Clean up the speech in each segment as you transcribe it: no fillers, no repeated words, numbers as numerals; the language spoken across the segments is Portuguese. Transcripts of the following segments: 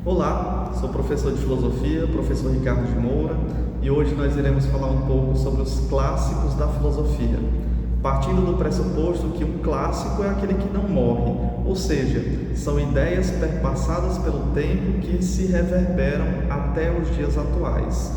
Olá, sou professor de filosofia, professor Ricardo de Moura, e hoje nós iremos falar um pouco sobre os clássicos da filosofia, partindo do pressuposto que um clássico é aquele que não morre, ou seja, são ideias perpassadas pelo tempo que se reverberam até os dias atuais.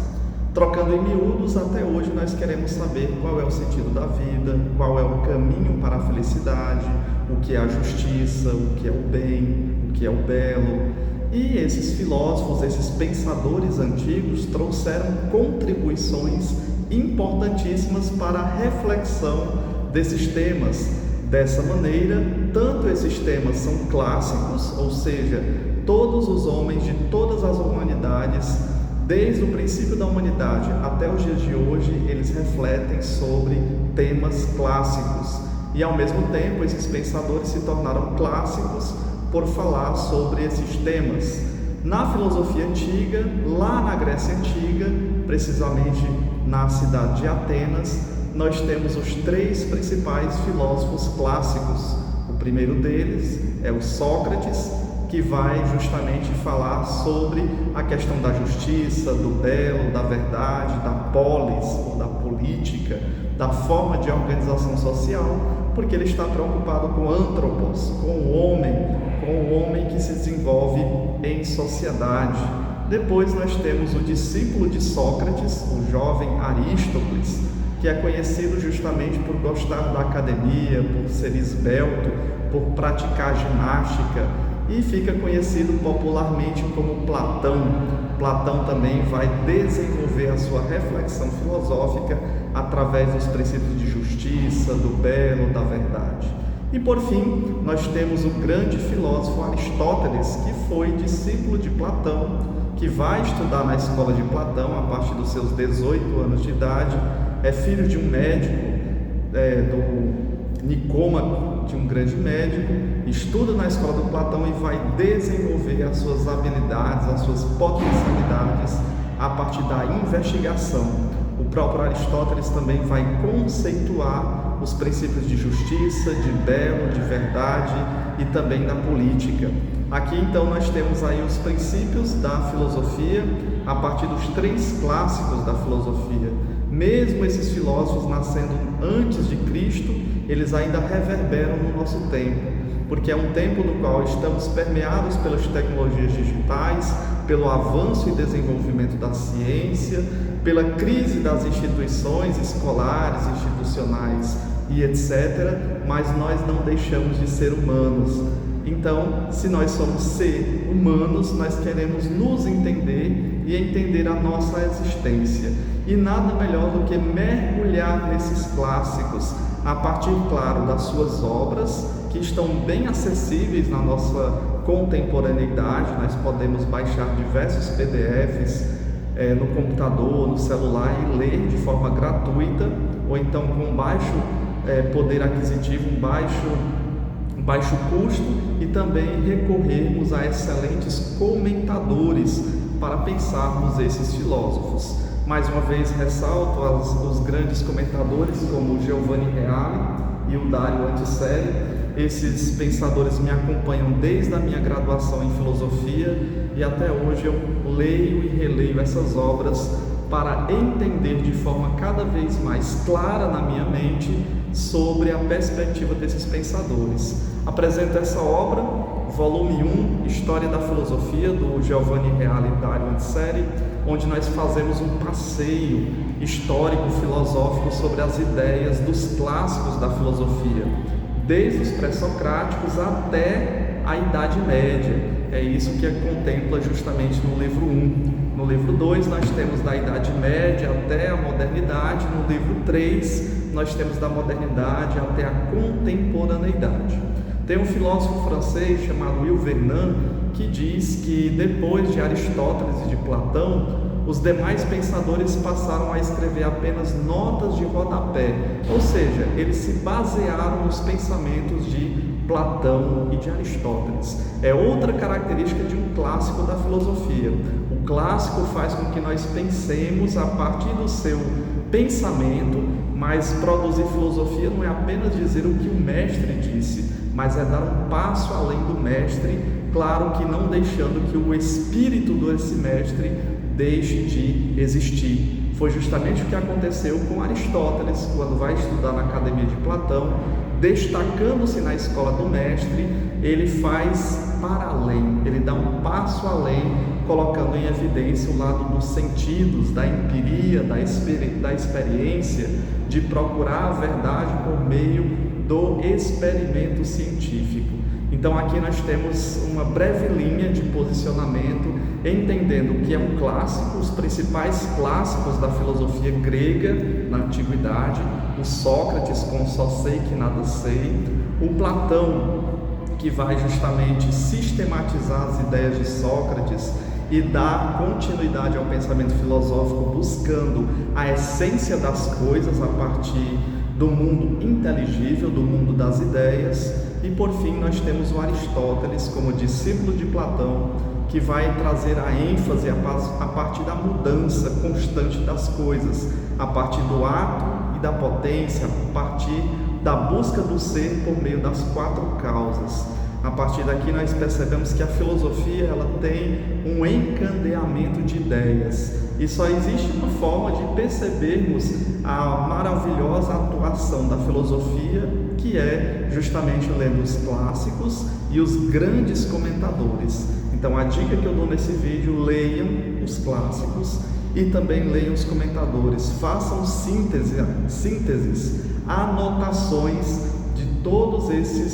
Trocando em miúdos, até hoje nós queremos saber qual é o sentido da vida, qual é o caminho para a felicidade, o que é a justiça, o que é o bem, o que é o belo. E esses filósofos, esses pensadores antigos trouxeram contribuições importantíssimas para a reflexão desses temas. Dessa maneira, tanto esses temas são clássicos, ou seja, todos os homens de todas as humanidades, desde o princípio da humanidade até os dias de hoje, eles refletem sobre temas clássicos. E ao mesmo tempo, esses pensadores se tornaram clássicos por falar sobre esses temas. Na filosofia antiga, lá na Grécia Antiga, precisamente na cidade de Atenas, nós temos os três principais filósofos clássicos. O primeiro deles é o Sócrates, que vai justamente falar sobre a questão da justiça, do belo, da verdade, da polis, ou da política, da forma de organização social, porque ele está preocupado com o antropos, com o homem que se desenvolve em sociedade. Depois nós temos o discípulo de Sócrates, o jovem Aristóteles, que é conhecido justamente por gostar da academia, por ser esbelto, por praticar ginástica, e fica conhecido popularmente como Platão. Platão também vai desenvolver a sua reflexão filosófica através dos princípios de justiça, do belo, da verdade. E por fim, nós temos o grande filósofo Aristóteles, que foi discípulo de Platão, que vai estudar na escola de Platão a partir dos seus 18 anos de idade, é filho de um médico, do Nicômaco, de um grande médico, estuda na escola do Platão e vai desenvolver as suas habilidades, as suas potencialidades a partir da investigação. O próprio Aristóteles também vai conceituar os princípios de justiça, de belo, de verdade e também da política. Aqui então nós temos aí os princípios da filosofia a partir dos três clássicos da filosofia. Mesmo esses filósofos nascendo antes de Cristo, eles ainda reverberam no nosso tempo, porque é um tempo no qual estamos permeados pelas tecnologias digitais, pelo avanço e desenvolvimento da ciência, pela crise das instituições escolares, institucionais e etc., mas nós não deixamos de ser humanos. Então, se nós somos seres humanos, nós queremos nos entender e entender a nossa existência. E nada melhor do que mergulhar nesses clássicos, a partir, claro, das suas obras, que estão bem acessíveis na nossa contemporaneidade. Nós podemos baixar diversos PDFs no computador, no celular e ler de forma gratuita, ou então com baixo poder aquisitivo, um baixo custo, e também recorrermos a excelentes comentadores para pensarmos esses filósofos. Mais uma vez ressalto os grandes comentadores como Giovanni Reale e o Dario Antiseri. Esses pensadores me acompanham desde a minha graduação em filosofia e até hoje eu leio e releio essas obras para entender de forma cada vez mais clara na minha mente sobre a perspectiva desses pensadores. Apresento essa obra, volume 1, História da Filosofia, do Giovanni Reale e Dario Antiseri, onde nós fazemos um passeio histórico-filosófico sobre as ideias dos clássicos da filosofia, desde os pré-socráticos até a Idade Média. É isso que contempla justamente no livro 1. No livro 2 nós temos da Idade Média até a modernidade. No livro 3 nós temos da modernidade até a contemporaneidade. Tem um filósofo francês chamado Will Vernant que diz que depois de Aristóteles e de Platão, os demais pensadores passaram a escrever apenas notas de rodapé, ou seja, eles se basearam nos pensamentos de Platão e de Aristóteles. É outra característica de um clássico da filosofia. O clássico faz com que nós pensemos a partir do seu pensamento, mas produzir filosofia não é apenas dizer o que o mestre disse, mas é dar um passo além do mestre claro que não deixando que o espírito desse mestre deixe de existir. Foi justamente o que aconteceu com Aristóteles, quando vai estudar na Academia de Platão, destacando-se na escola do mestre, ele faz para além, ele dá um passo além, colocando em evidência o lado dos sentidos, da empiria, da experiência, de procurar a verdade por meio do experimento científico. Então aqui nós temos uma breve linha de posicionamento, entendendo o que é um clássico, os principais clássicos da filosofia grega na antiguidade, o Sócrates com Só sei que nada sei, o Platão, que vai justamente sistematizar as ideias de Sócrates e dar continuidade ao pensamento filosófico, buscando a essência das coisas a partir do mundo inteligível, do mundo das ideias. E por fim nós temos o Aristóteles como discípulo de Platão, que vai trazer a ênfase a partir da mudança constante das coisas, a partir do ato e da potência, a partir da busca do ser por meio das 4 causas. A partir daqui nós percebemos que a filosofia ela tem um encandeamento de ideias, e só existe uma forma de percebermos a maravilhosa atuação da filosofia, que é justamente lendo os clássicos e os grandes comentadores. Então a dica que eu dou nesse vídeo: leiam os clássicos e também leiam os comentadores, façam sínteses, anotações de todas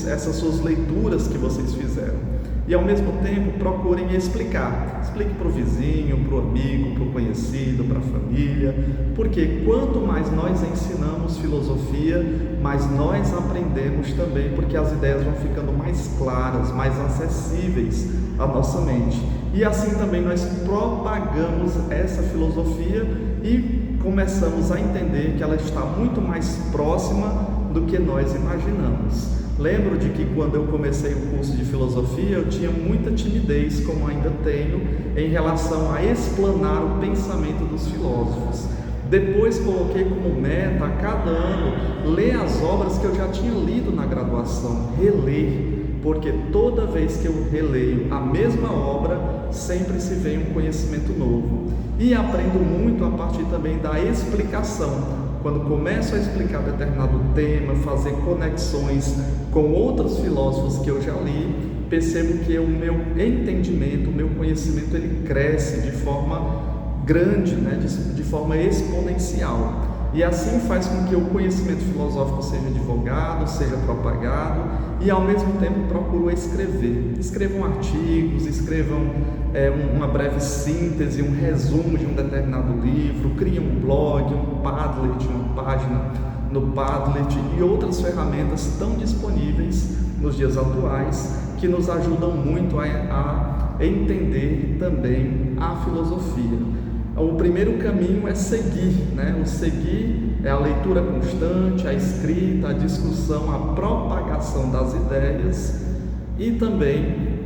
essas suas leituras que vocês fizeram. E ao mesmo tempo procurem explicar. Explique para o vizinho, para o amigo, para o conhecido, para a família, porque quanto mais nós ensinamos filosofia, mais nós aprendemos também, porque as ideias vão ficando mais claras, mais acessíveis à nossa mente. E assim também nós propagamos essa filosofia e começamos a entender que ela está muito mais próxima do que nós imaginamos. Lembro de que quando eu comecei o curso de filosofia, eu tinha muita timidez, como ainda tenho, em relação a explanar o pensamento dos filósofos. Depois coloquei como meta, a cada ano, ler as obras que eu já tinha lido na graduação, reler, porque toda vez que eu releio a mesma obra, sempre se vê um conhecimento novo. E aprendo muito a partir também da explicação. Quando começo a explicar determinado tema, fazer conexões com outros filósofos que eu já li, percebo que o meu entendimento, o meu conhecimento, ele cresce de forma grande, de forma exponencial. E assim faz com que o conhecimento filosófico seja divulgado, seja propagado, e ao mesmo tempo procuro escrever. Escrevam artigos, escrevam uma breve síntese, um resumo de um determinado livro, criem um blog, um Padlet, uma página no Padlet e outras ferramentas tão disponíveis nos dias atuais, que nos ajudam muito a entender também a filosofia. O primeiro caminho é seguir, O seguir é a leitura constante, a escrita, a discussão, a propagação das ideias e também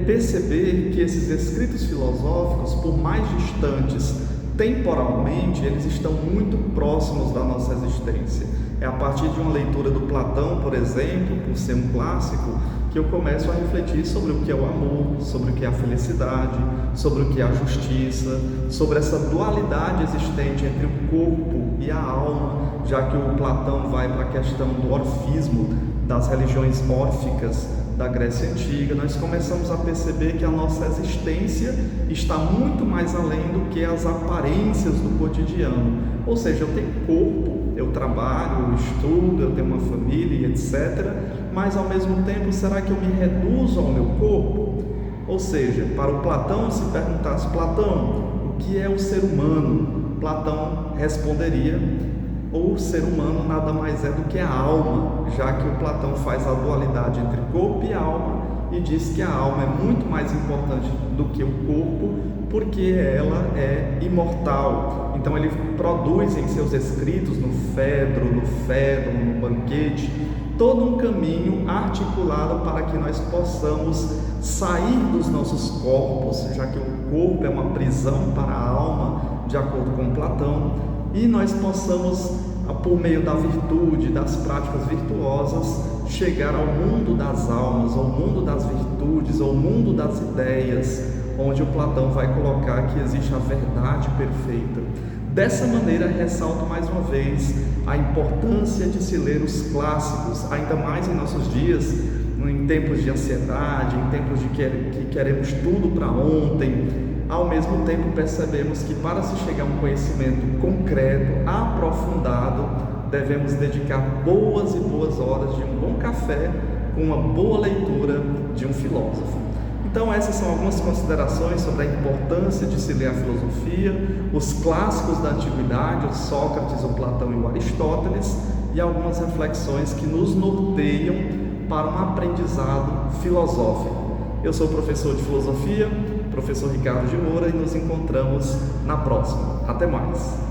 perceber que esses escritos filosóficos, por mais distantes temporalmente, eles estão muito próximos da nossa existência. É a partir de uma leitura do Platão, por exemplo, por ser um clássico, que eu começo a refletir sobre o que é o amor, sobre o que é a felicidade, sobre o que é a justiça, sobre essa dualidade existente entre o corpo e a alma, já que o Platão vai para a questão do orfismo, das religiões órficas da Grécia Antiga. Nós começamos a perceber que a nossa existência está muito mais além do que as aparências do cotidiano. Ou seja, eu tenho corpo, eu trabalho, eu estudo, eu tenho uma família, etc. Mas ao mesmo tempo, será que eu me reduzo ao meu corpo? Ou seja, para o Platão, se perguntasse: Platão, o que é o ser humano? Platão responderia: o ser humano nada mais é do que a alma, já que o Platão faz a dualidade entre corpo e alma e diz que a alma é muito mais importante do que o corpo, porque ela é imortal. Então ele produz em seus escritos, no Fedro, no Banquete, todo um caminho articulado para que nós possamos sair dos nossos corpos, já que o corpo é uma prisão para a alma, de acordo com Platão, e nós possamos por meio da virtude, das práticas virtuosas, chegar ao mundo das almas, ao mundo das virtudes, ao mundo das ideias, onde o Platão vai colocar que existe a verdade perfeita. Dessa maneira, ressalto mais uma vez a importância de se ler os clássicos, ainda mais em nossos dias, em tempos de ansiedade, em tempos de que queremos tudo para ontem. Ao mesmo tempo, percebemos que para se chegar a um conhecimento concreto, aprofundado, devemos dedicar boas e boas horas de um bom café com uma boa leitura de um filósofo. Então essas são algumas considerações sobre a importância de se ler a filosofia, os clássicos da antiguidade, o Sócrates, o Platão e o Aristóteles, e algumas reflexões que nos norteiam para um aprendizado filosófico. Eu sou professor de filosofia, professor Ricardo de Moura, e nos encontramos na próxima. Até mais!